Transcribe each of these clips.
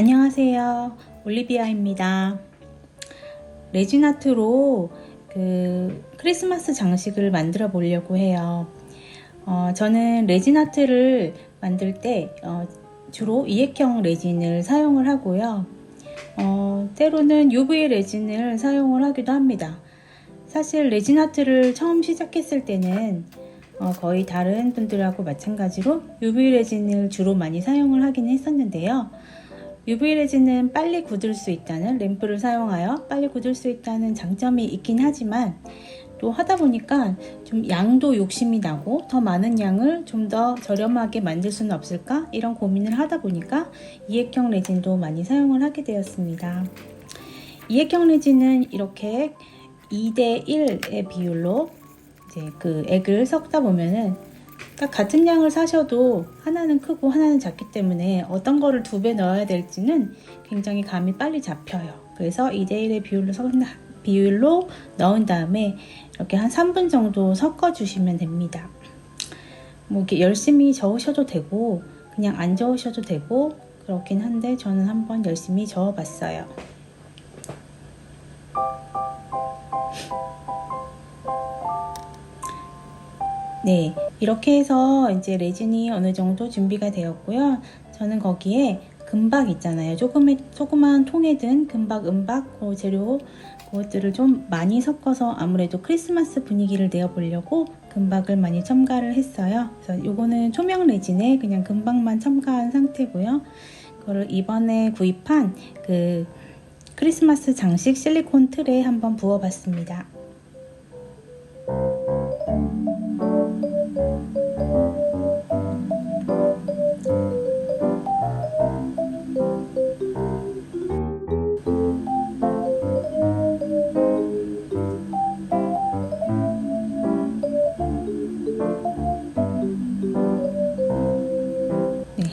안녕하세요. 올리비아입니다. 레진 아트로 크리스마스 장식을 만들어 보려고 해요. 저는 레진 아트를 만들 때 주로 이액형 레진을 사용을 하고요. 때로는 UV 레진을 사용을 하기도 합니다. 사실 레진 아트를 처음 시작했을 때는 거의 다른 분들하고 마찬가지로 UV 레진을 주로 많이 사용을 하긴 했었는데요. UV 레진은 빨리 굳을 수 있다는, 램프를 사용하여 빨리 굳을 수 있다는 장점이 있긴 하지만, 또 하다 보니까 좀 양도 욕심이 나고 더 많은 양을 좀 더 저렴하게 만들 수는 없을까? 이런 고민을 하다 보니까 이액형 레진도 많이 사용을 하게 되었습니다. 이액형 레진은 이렇게 2대1의 비율로 이제 그 액을 섞다 보면은 같은 양을 사셔도 하나는 크고 하나는 작기 때문에 어떤 거를 2배 넣어야 될지는 굉장히 감이 빨리 잡혀요. 그래서 2대1의 비율로 넣은 다음에 이렇게 한 3분 정도 섞어 주시면 됩니다. 뭐 이렇게 열심히 저으셔도 되고 그냥 안 저으셔도 되고 그렇긴 한데 저는 한번 열심히 저어 봤어요. 네, 이렇게 해서 이제 레진이 어느 정도 준비가 되었고요. 저는 거기에 금박 있잖아요. 조그만 통에 든 금박, 은박 그 재료, 그것들을 좀 많이 섞어서 아무래도 크리스마스 분위기를 내어보려고 금박을 많이 첨가를 했어요. 그래서 요거는 초명 레진에 그냥 금박만 첨가한 상태고요. 그거를 이번에 구입한 그 크리스마스 장식 실리콘 틀에 한번 부어봤습니다.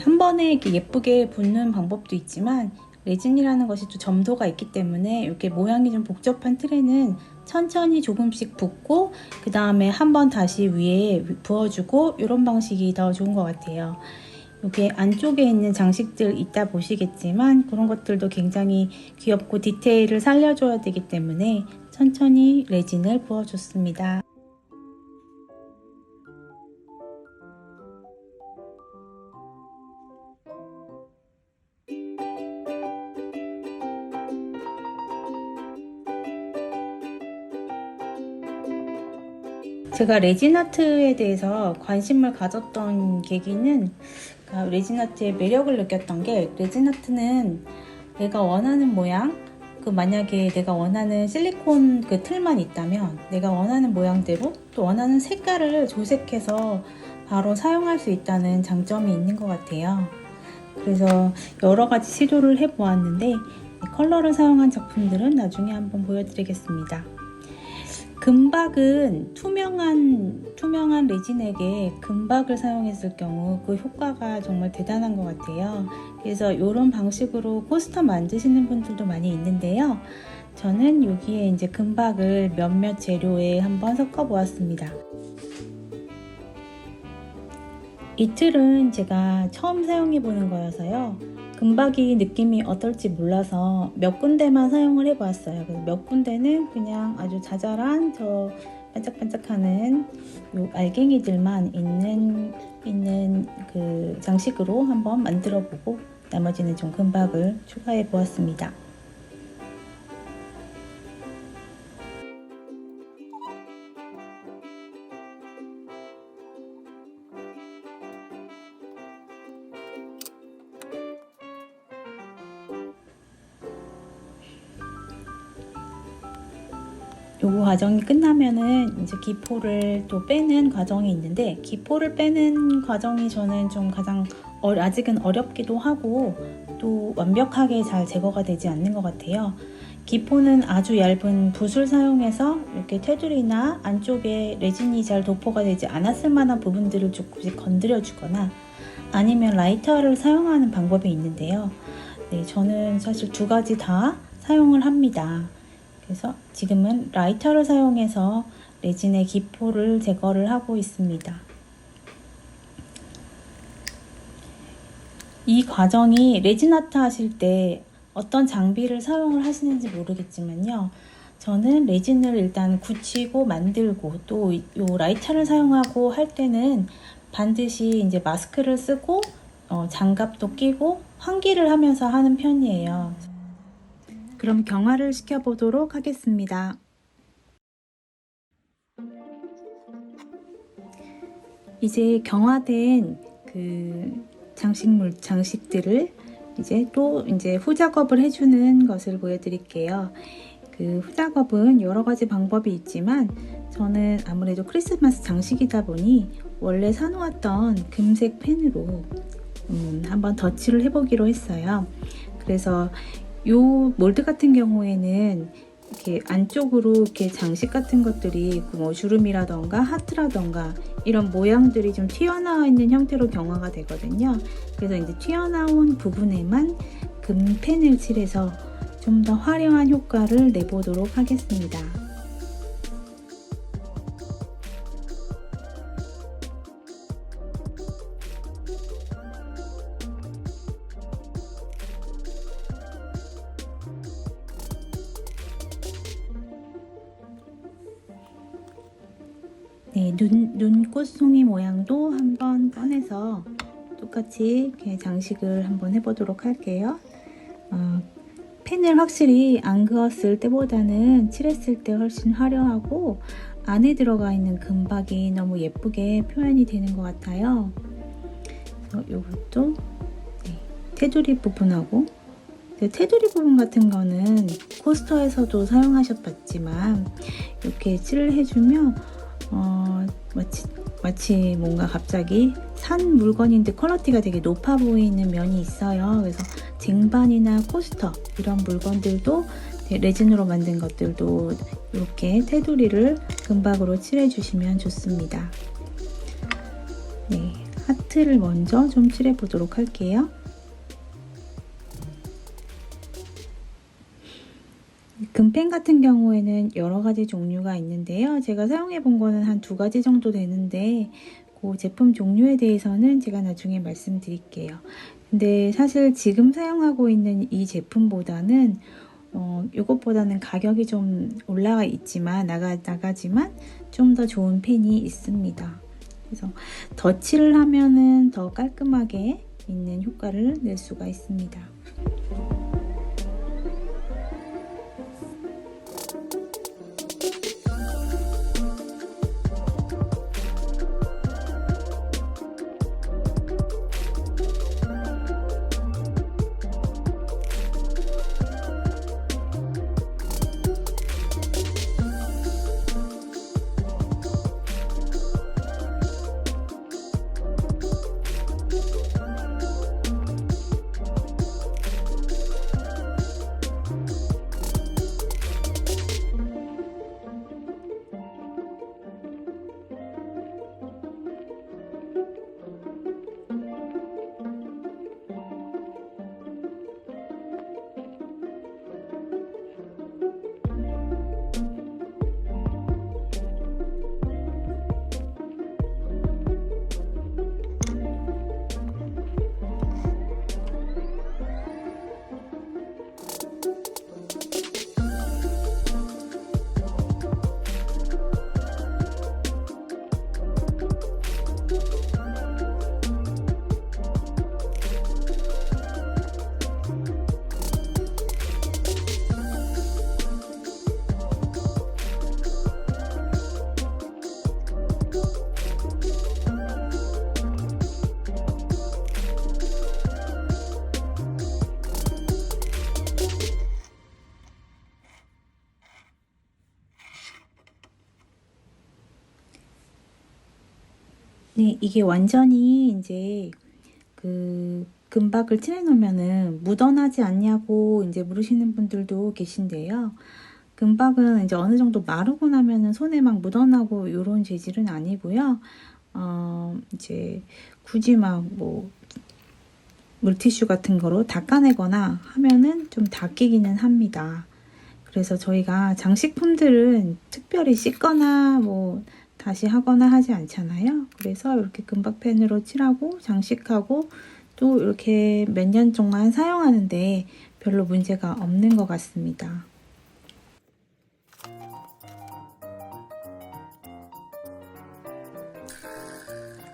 한 번에 이렇게 예쁘게 붓는 방법도 있지만 레진이라는 것이 또 점도가 있기 때문에 이렇게 모양이 좀 복잡한 틀에는 천천히 조금씩 붓고 그 다음에 한 번 다시 위에 부어주고 이런 방식이 더 좋은 것 같아요. 이게 안쪽에 있는 장식들 이따 보시겠지만 그런 것들도 굉장히 귀엽고 디테일을 살려줘야 되기 때문에 천천히 레진을 부어줬습니다. 제가 레진 아트에 대해서 관심을 가졌던 계기는 레진 아트의 매력을 느꼈던 게, 레진 아트는 내가 원하는 모양, 만약에 내가 원하는 실리콘 그 틀만 있다면 내가 원하는 모양대로 또 원하는 색깔을 조색해서 바로 사용할 수 있다는 장점이 있는 것 같아요. 그래서 여러 가지 시도를 해보았는데 컬러를 사용한 작품들은 나중에 한번 보여드리겠습니다. 금박은 투명한 레진액에 금박을 사용했을 경우 그 효과가 정말 대단한 것 같아요. 그래서 이런 방식으로 포스터 만드시는 분들도 많이 있는데요. 저는 여기에 이제 금박을 몇몇 재료에 한번 섞어 보았습니다. 이 틀은 제가 처음 사용해 보는 거여서요. 금박이 느낌이 어떨지 몰라서 몇 군데만 사용을 해보았어요. 그래서 몇 군데는 그냥 아주 자잘한 저 반짝반짝하는 요 알갱이들만 있는 그 장식으로 한번 만들어 보고 나머지는 좀 금박을 추가해 보았습니다. 요거 과정이 끝나면은 이제 기포를 또 빼는 과정이 있는데, 기포를 빼는 과정이 저는 좀 가장 아직은 어렵기도 하고 또 완벽하게 잘 제거가 되지 않는 것 같아요. 기포는 아주 얇은 붓을 사용해서 이렇게 테두리나 안쪽에 레진이 잘 도포가 되지 않았을 만한 부분들을 조금씩 건드려 주거나 아니면 라이터를 사용하는 방법이 있는데요. 네, 저는 사실 두 가지 다 사용을 합니다. 그래서 지금은 라이터를 사용해서 레진의 기포를 제거를 하고 있습니다. 이 과정이 레진 아트 하실 때 어떤 장비를 사용을 하시는지 모르겠지만요. 저는 레진을 일단 굳히고 만들고 또 이 라이터를 사용하고 할 때는 반드시 이제 마스크를 쓰고 장갑도 끼고 환기를 하면서 하는 편이에요. 그럼 경화를 시켜보도록 하겠습니다. 이제 경화된 그 장식들을 이제 후작업을 해주는 것을 보여드릴게요. 그 후작업은 여러 가지 방법이 있지만 저는 아무래도 크리스마스 장식이다 보니 원래 사놓았던 금색 펜으로 한번 덧칠을 해보기로 했어요. 그래서 이 몰드 같은 경우에는 이렇게 안쪽으로 이렇게 장식 같은 것들이 뭐 주름이라던가 하트라던가 이런 모양들이 좀 튀어나와 있는 형태로 경화가 되거든요. 그래서 이제 튀어나온 부분에만 금펜을 칠해서 좀 더 화려한 효과를 내보도록 하겠습니다. 네, 눈꽃송이 모양도 한번 꺼내서 똑같이 이렇게 장식을 한번 해보도록 할게요. 펜을 확실히 안 그었을 때보다는 칠했을 때 훨씬 화려하고 안에 들어가 있는 금박이 너무 예쁘게 표현이 되는 것 같아요. 그래서 이것도 테두리 부분하고 테두리 부분 같은 거는 코스터에서도 사용하셨겠지만 이렇게 칠을 해주면 마치 뭔가 갑자기 산 물건인데 퀄리티가 되게 높아 보이는 면이 있어요. 그래서 쟁반이나 코스터 이런 물건들도 레진으로 만든 것들도 이렇게 테두리를 금박으로 칠해 주시면 좋습니다. 네, 하트를 먼저 좀 칠해 보도록 할게요. 금펜 같은 경우에는 여러 가지 종류가 있는데요. 제가 사용해 본 거는 한 2가지 정도 되는데 그 제품 종류에 대해서는 제가 나중에 말씀드릴게요. 근데 사실 지금 사용하고 있는 이 제품보다는 이것보다는 가격이 좀 올라가 있지만 나가지만 좀 더 좋은 펜이 있습니다. 그래서 덧칠을 하면은 더 깔끔하게 있는 효과를 낼 수가 있습니다. 네, 이게 완전히 이제 그 금박을 칠해놓으면은 묻어나지 않냐고 이제 물으시는 분들도 계신데요. 금박은 이제 어느 정도 마르고 나면은 손에 막 묻어나고 이런 재질은 아니고요. 이제 굳이 막 뭐 물티슈 같은 거로 닦아내거나 하면은 좀 닦이기는 합니다. 그래서 저희가 장식품들은 특별히 씻거나 뭐 다시 하거나 하지 않잖아요. 그래서 이렇게 금박펜으로 칠하고 장식하고 또 이렇게 몇 년 동안 사용하는데 별로 문제가 없는 것 같습니다.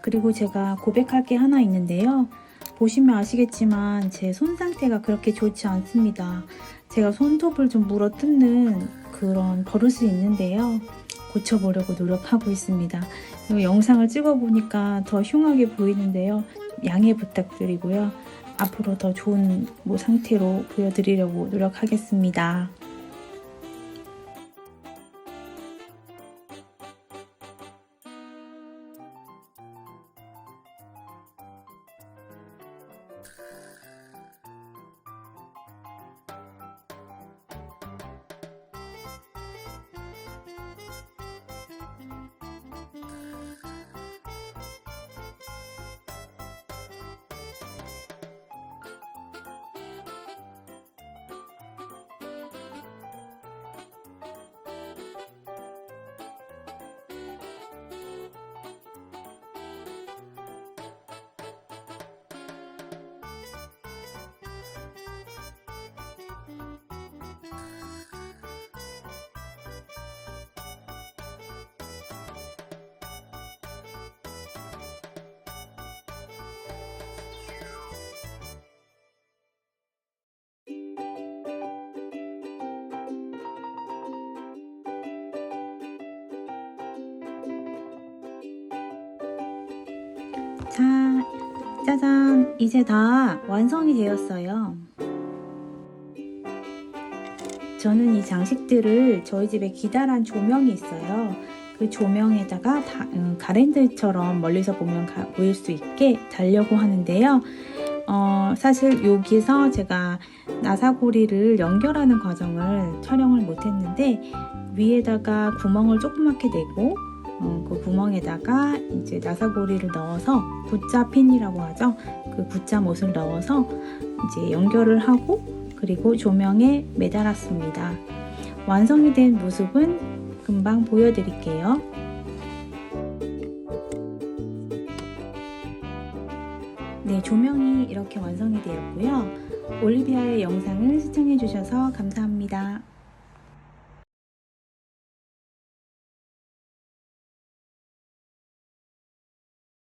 그리고 제가 고백할 게 하나 있는데요. 보시면 아시겠지만 제 손 상태가 그렇게 좋지 않습니다. 제가 손톱을 좀 물어뜯는 그런 버릇이 있는데요. 고쳐보려고 노력하고 있습니다. 영상을 찍어보니까 더 흉하게 보이는데요. 양해 부탁드리고요. 앞으로 더 좋은 상태로 보여드리려고 노력하겠습니다. 자, 짜잔! 이제 다 완성이 되었어요. 저는 이 장식들을 저희 집에 기다란 조명이 있어요. 그 조명에다가 가랜드처럼 멀리서 보면 보일 수 있게 달려고 하는데요. 사실 여기서 제가 나사고리를 연결하는 과정을 촬영을 못했는데 위에다가 구멍을 조그맣게 내고 그 구멍에다가 이제 나사고리를 넣어서 굿자 핀이라고 하죠. 그 굿자 못을 넣어서 이제 연결을 하고 그리고 조명에 매달았습니다. 완성이 된 모습은 금방 보여드릴게요. 네, 조명이 이렇게 완성이 되었고요. 올리비아의 영상을 시청해 주셔서 감사합니다.